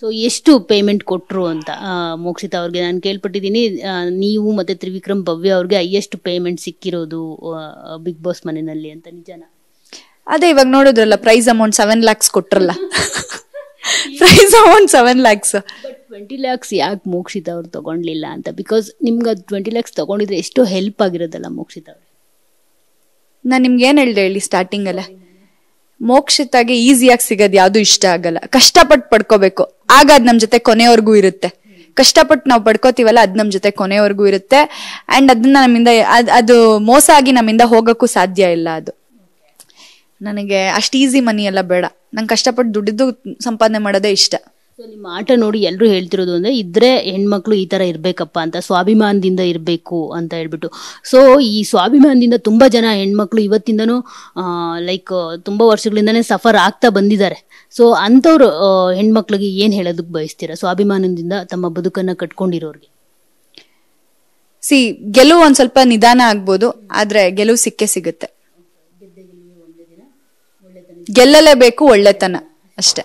So ಎಷ್ಟು payment ಕೊಟ್ರು ಅಂತ ಮೋಕ್ಷಿತಾ ಅವ್ರಿಗೆ ನಾನು ಕೇಳ್ಪಟ್ಟಿದ್ದೀನಿ. ನೀವು ಮತ್ತೆ ತ್ರಿವಿಕ್ರಮ್ ಭವ್ಯ ಅವ್ರಿಗೆ ಹೈಯೆಸ್ಟ್ ಪೇಮೆಂಟ್ ಸಿಕ್ಕಿರೋದು ಬಿಗ್ ಬಾಸ್ ಮನೆಯಲ್ಲಿ ಅಂತ, ನಿಜಾನ? ಅದೇ ಇವಾಗ ನೋಡಿದ್ರಲ್ಲ, ಪ್ರೈಸ್ ಅಮೌಂಟ್ 7 lakhs ಕೊಟ್ರಲ್ಲ. Prize amount 7 lakhs. But 20 lakhs ಯಾಕೆ ಮೋಕ್ಷಿತಾ ಅವ್ರು ತಗೊಂಡ್ಲಿಲ್ಲ ಅಂತ? ಬಿಕಾಸ್ ನಿಮ್ಗೆ 20 lakhs ತಗೊಂಡಿದ್ರೆ ಎಷ್ಟೋ ಹೆಲ್ಪ್ ಆಗಿರೋದಲ್ಲ ಮೋಕ್ಷಿತಾ ಅವ್ರಿಗೆ. ನಾನು ನಿಮ್ಗೆ ಏನ್ ಹೇಳ್ದೆ ಹೇಳಿ ಸ್ಟಾರ್ಟಿಂಗ್ ಅಲ್ಲ, ಮೋಕ್ಷಿತಾಗೆ ಈಸಿಯಾಗಿ ಸಿಗೋದು ಯಾವ್ದು ಇಷ್ಟ ಆಗಲ್ಲ. ಕಷ್ಟಪಟ್ಟು ಪಡ್ಕೋಬೇಕು, ಆಗ ಅದ್ ನಮ್ ಜೊತೆ ಕೊನೆವರೆಗೂ ಇರುತ್ತೆ. ಕಷ್ಟಪಟ್ಟು ನಾವು ಪಡ್ಕೋತೀವಲ್ಲ, ಅದ್ ನಮ್ ಜೊತೆ ಕೊನೆವರೆಗೂ ಇರುತ್ತೆ. ಅಂಡ್ ಅದನ್ನ ನಮ್ಮಿಂದ ಅದು ಮೋಸ ಆಗಿ ನಮ್ಮಿಂದ ಹೋಗಕ್ಕೂ ಸಾಧ್ಯ ಇಲ್ಲ. ಅದು ನನಗೆ ಅಷ್ಟು ಈಸಿ ಮನಿ ಎಲ್ಲ ಬೇಡ. ನಂಗೆ ಕಷ್ಟಪಟ್ಟು ದುಡ್ಡಿದ್ದು ಸಂಪಾದನೆ ಮಾಡೋದೇ ಇಷ್ಟ. ಸೊ ನಿಮ್ಮ ಆಟ ನೋಡಿ ಎಲ್ಲರೂ ಹೇಳ್ತಿರೋದು ಅಂದ್ರೆ ಇದ್ರೆ ಹೆಣ್ಮಕ್ಳು ಈ ತರ ಇರ್ಬೇಕಪ್ಪ ಅಂತ, ಸ್ವಾಭಿಮಾನದಿಂದ ಇರಬೇಕು ಅಂತ ಹೇಳ್ಬಿಟ್ಟು. ಸೊ ಈ ಸ್ವಾಭಿಮಾನದಿಂದ ತುಂಬಾ ಜನ ಹೆಣ್ಮಕ್ಳು ಇವತ್ತಿಂದನೂ ಲೈಕ್ ತುಂಬಾ ವರ್ಷಗಳಿಂದಾನೇ ಸಫರ್ ಆಗ್ತಾ ಬಂದಿದ್ದಾರೆ. ಸೊ ಅಂಥವ್ರು ಹೆಣ್ಮಕ್ಳಿಗೆ ಏನ್ ಹೇಳೋದಕ್ಕೆ ಬಯಸ್ತೀರಾ, ಸ್ವಾಭಿಮಾನದಿಂದ ತಮ್ಮ ಬದುಕನ್ನ ಕಟ್ಕೊಂಡಿರೋರ್ಗೆ? ಗೆಲುವು ಒಂದ್ ಸ್ವಲ್ಪ ನಿಧಾನ ಆಗ್ಬೋದು, ಆದ್ರೆ ಗೆಲುವು ಸಿಕ್ಕೇ ಸಿಗುತ್ತೆ. ಗೆಲ್ಲಲೇಬೇಕು, ಒಳ್ಳೆತನ ಅಷ್ಟೇ.